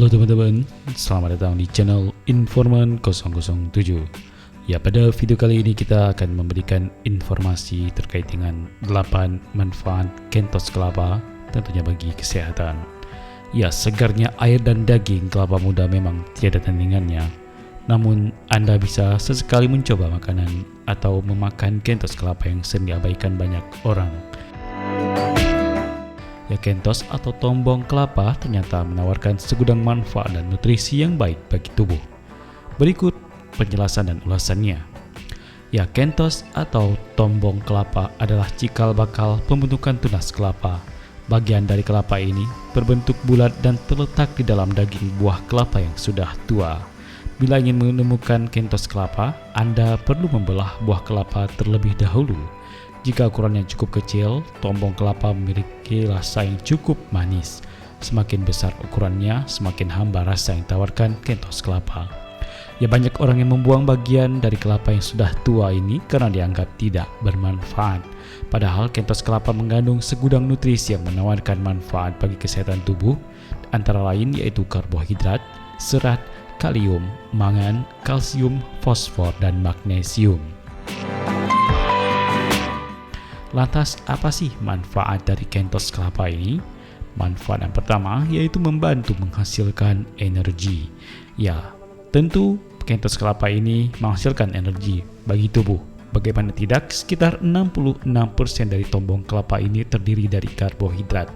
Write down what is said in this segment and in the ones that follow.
Halo teman-teman, selamat datang di channel Informan 007. Ya, pada video kali ini kita akan memberikan informasi terkait dengan 8 manfaat kentos kelapa tentunya bagi kesehatan. Ya, segarnya air dan daging kelapa muda memang tiada tandingannya. Namun, Anda bisa sesekali mencoba makanan atau memakan kentos kelapa yang sering diabaikan banyak orang. Ya, kentos atau tombong kelapa ternyata menawarkan segudang manfaat dan nutrisi yang baik bagi tubuh. Berikut penjelasan dan ulasannya. Ya, kentos atau tombong kelapa adalah cikal bakal pembentukan tunas kelapa. Bagian dari kelapa ini berbentuk bulat dan terletak di dalam daging buah kelapa yang sudah tua. Bila ingin menemukan kentos kelapa, Anda perlu membelah buah kelapa terlebih dahulu. Jika ukurannya cukup kecil, tombong kelapa memiliki rasa yang cukup manis. Semakin besar ukurannya, semakin hambar rasa yang ditawarkan kentos kelapa. Ya, banyak orang yang membuang bagian dari kelapa yang sudah tua ini karena dianggap tidak bermanfaat. Padahal kentos kelapa mengandung segudang nutrisi yang menawarkan manfaat bagi kesehatan tubuh, antara lain yaitu karbohidrat, serat, kalium, mangan, kalsium, fosfor, dan magnesium. Lantas, apa sih manfaat dari kentos kelapa ini? Manfaat yang pertama yaitu membantu menghasilkan energi. Ya, tentu kentos kelapa ini menghasilkan energi bagi tubuh. Bagaimana tidak, sekitar 66% dari tombong kelapa ini terdiri dari karbohidrat.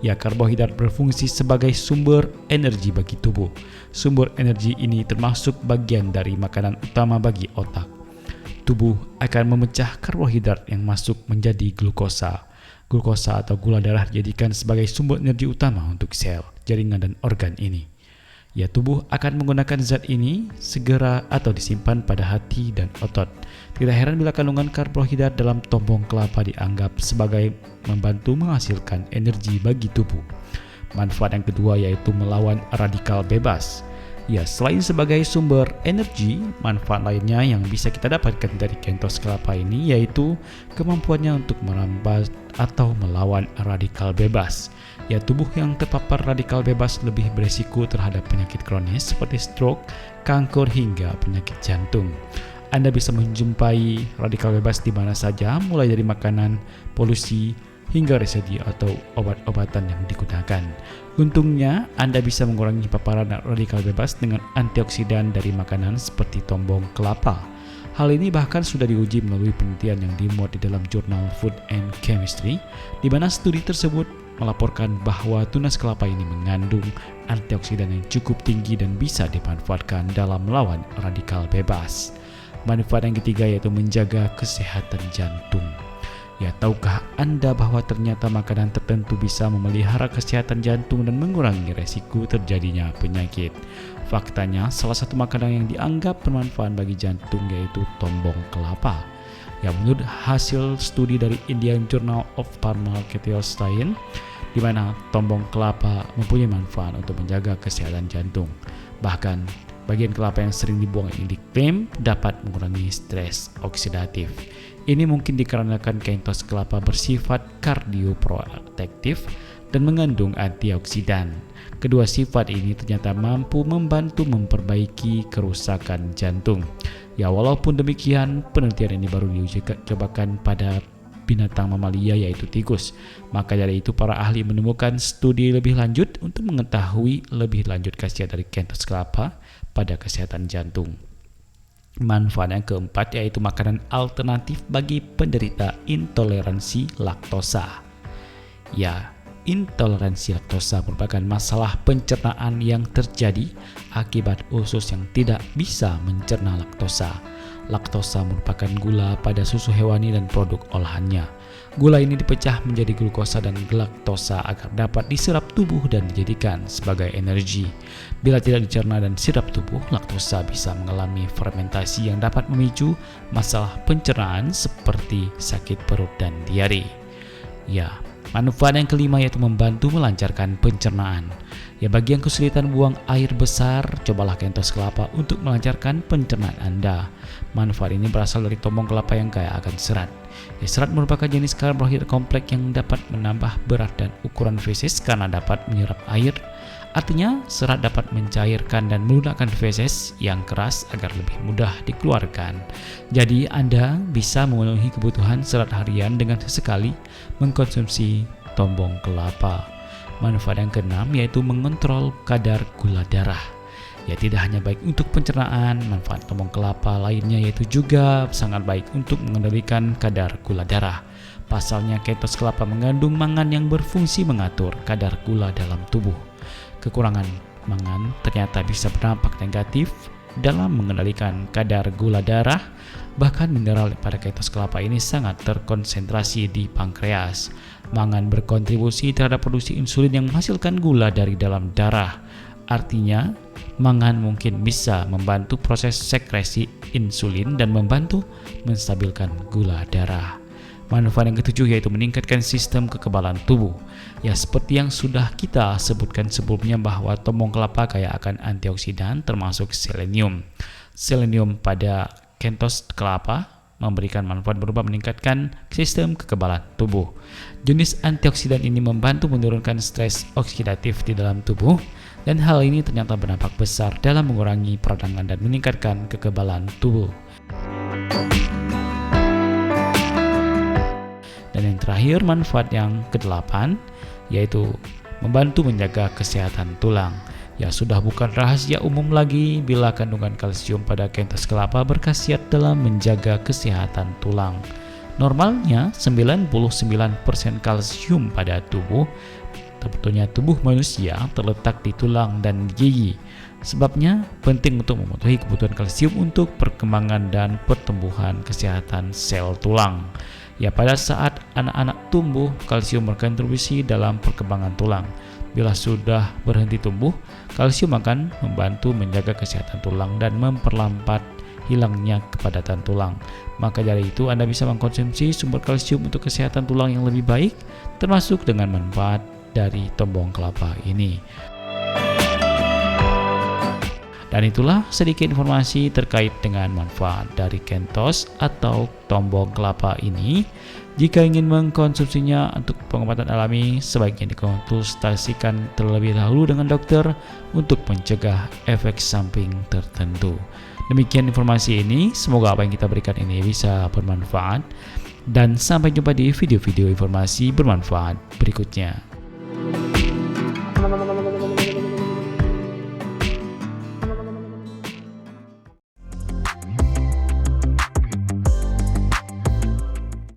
Ya, karbohidrat berfungsi sebagai sumber energi bagi tubuh. Sumber energi ini termasuk bagian dari makanan utama bagi otak. Tubuh akan memecah karbohidrat yang masuk menjadi glukosa. Glukosa atau gula darah dijadikan sebagai sumber energi utama untuk sel, jaringan, dan organ ini. Ya, tubuh akan menggunakan zat ini segera atau disimpan pada hati dan otot. Tidak heran bila kandungan karbohidrat dalam tombong kelapa dianggap sebagai membantu menghasilkan energi bagi tubuh. Manfaat yang kedua yaitu melawan radikal bebas. Ya, selain sebagai sumber energi, manfaat lainnya yang bisa kita dapatkan dari kentos kelapa ini yaitu kemampuannya untuk merampas atau melawan radikal bebas. Ya, tubuh yang terpapar radikal bebas lebih beresiko terhadap penyakit kronis seperti stroke, kanker, hingga penyakit jantung. Anda bisa menjumpai radikal bebas di mana saja, mulai dari makanan, polusi, hingga residi atau obat-obatan yang digunakan. Untungnya, Anda bisa mengurangi paparan radikal bebas dengan antioksidan dari makanan seperti tombong kelapa. Hal ini bahkan sudah diuji melalui penelitian yang dimuat di dalam jurnal Food and Chemistry, di mana studi tersebut melaporkan bahwa tunas kelapa ini mengandung antioksidan yang cukup tinggi dan bisa dimanfaatkan dalam melawan radikal bebas. Manfaat yang ketiga yaitu menjaga kesehatan jantung. Ya, tahukah Anda bahwa ternyata makanan tertentu bisa memelihara kesehatan jantung dan mengurangi resiko terjadinya penyakit? Faktanya, salah satu makanan yang dianggap bermanfaat bagi jantung yaitu tombong kelapa. Ya, menurut hasil studi dari Indian Journal of Pharmaceutical Science, di mana tombong kelapa mempunyai manfaat untuk menjaga kesehatan jantung. Bahkan, bagian kelapa yang sering dibuang ini diklaim dapat mengurangi stres oksidatif. Ini mungkin dikarenakan kentos kelapa bersifat kardioprotektif dan mengandung antioksidan. Kedua sifat ini ternyata mampu membantu memperbaiki kerusakan jantung. Ya, walaupun demikian, penelitian ini baru diuji cobakan pada binatang mamalia yaitu tikus. Maka dari itu para ahli menemukan studi lebih lanjut untuk mengetahui lebih lanjut khasiat dari kentos kelapa pada kesehatan jantung. Manfaat yang keempat yaitu makanan alternatif bagi penderita intoleransi laktosa. Ya, intoleransi laktosa merupakan masalah pencernaan yang terjadi akibat usus yang tidak bisa mencerna laktosa. Laktosa merupakan gula pada susu hewani dan produk olahannya. Gula ini dipecah menjadi glukosa dan galaktosa agar dapat diserap tubuh dan dijadikan sebagai energi. Bila tidak dicerna dan diserap tubuh, laktosa bisa mengalami fermentasi yang dapat memicu masalah pencernaan seperti sakit perut dan diare. Ya, manfaat yang kelima yaitu membantu melancarkan pencernaan. Ya, bagi yang kesulitan buang air besar, cobalah kentos kelapa untuk melancarkan pencernaan Anda. Manfaat ini berasal dari tombong kelapa yang kaya akan serat. Ya, serat merupakan jenis karbohidrat kompleks yang dapat menambah berat dan ukuran feses karena dapat menyerap air Artinya, serat dapat mencairkan dan melunakkan feses yang keras agar lebih mudah dikeluarkan. Jadi, Anda bisa memenuhi kebutuhan serat harian dengan sesekali mengkonsumsi tombong kelapa. Manfaat yang keenam yaitu mengontrol kadar gula darah. Ya, tidak hanya baik untuk pencernaan, manfaat tombong kelapa lainnya yaitu juga sangat baik untuk mengendalikan kadar gula darah. Pasalnya, kentos kelapa mengandung mangan yang berfungsi mengatur kadar gula dalam tubuh. Kekurangan mangan ternyata bisa berdampak negatif dalam mengendalikan kadar gula darah. Bahkan mineral pada kentos kelapa ini sangat terkonsentrasi di pankreas. Mangan berkontribusi terhadap produksi insulin yang menghasilkan gula dari dalam darah. Artinya, mangan mungkin bisa membantu proses sekresi insulin dan membantu menstabilkan gula darah. Manfaat yang ketujuh yaitu meningkatkan sistem kekebalan tubuh. Ya, seperti yang sudah kita sebutkan sebelumnya bahwa tombong kelapa kaya akan antioksidan termasuk selenium. Selenium pada kentos kelapa memberikan manfaat berupa meningkatkan sistem kekebalan tubuh. Jenis antioksidan ini membantu menurunkan stres oksidatif di dalam tubuh, dan hal ini ternyata berdampak besar dalam mengurangi peradangan dan meningkatkan kekebalan tubuh. Dan yang terakhir, manfaat yang ke-8 yaitu membantu menjaga kesehatan tulang. Ya, sudah bukan rahasia umum lagi bila kandungan kalsium pada kentos kelapa berkhasiat dalam menjaga kesehatan tulang. Normalnya 99% kalsium pada tubuh, tentunya tubuh manusia, terletak di tulang dan gigi. Sebabnya penting untuk memenuhi kebutuhan kalsium untuk perkembangan dan pertumbuhan kesehatan sel tulang. Ya, pada saat anak-anak tumbuh, kalsium berkontribusi dalam perkembangan tulang. Bila sudah berhenti tumbuh, kalsium akan membantu menjaga kesehatan tulang dan memperlambat hilangnya kepadatan tulang. Maka dari itu, Anda bisa mengkonsumsi sumber kalsium untuk kesehatan tulang yang lebih baik, termasuk dengan manfaat dari tombong kelapa ini. Dan itulah sedikit informasi terkait dengan manfaat dari kentos atau tombong kelapa ini. Jika ingin mengkonsumsinya untuk pengobatan alami, sebaiknya dikonsultasikan terlebih dahulu dengan dokter untuk mencegah efek samping tertentu. Demikian informasi ini, semoga apa yang kita berikan ini bisa bermanfaat. Dan sampai jumpa di video-video informasi bermanfaat berikutnya.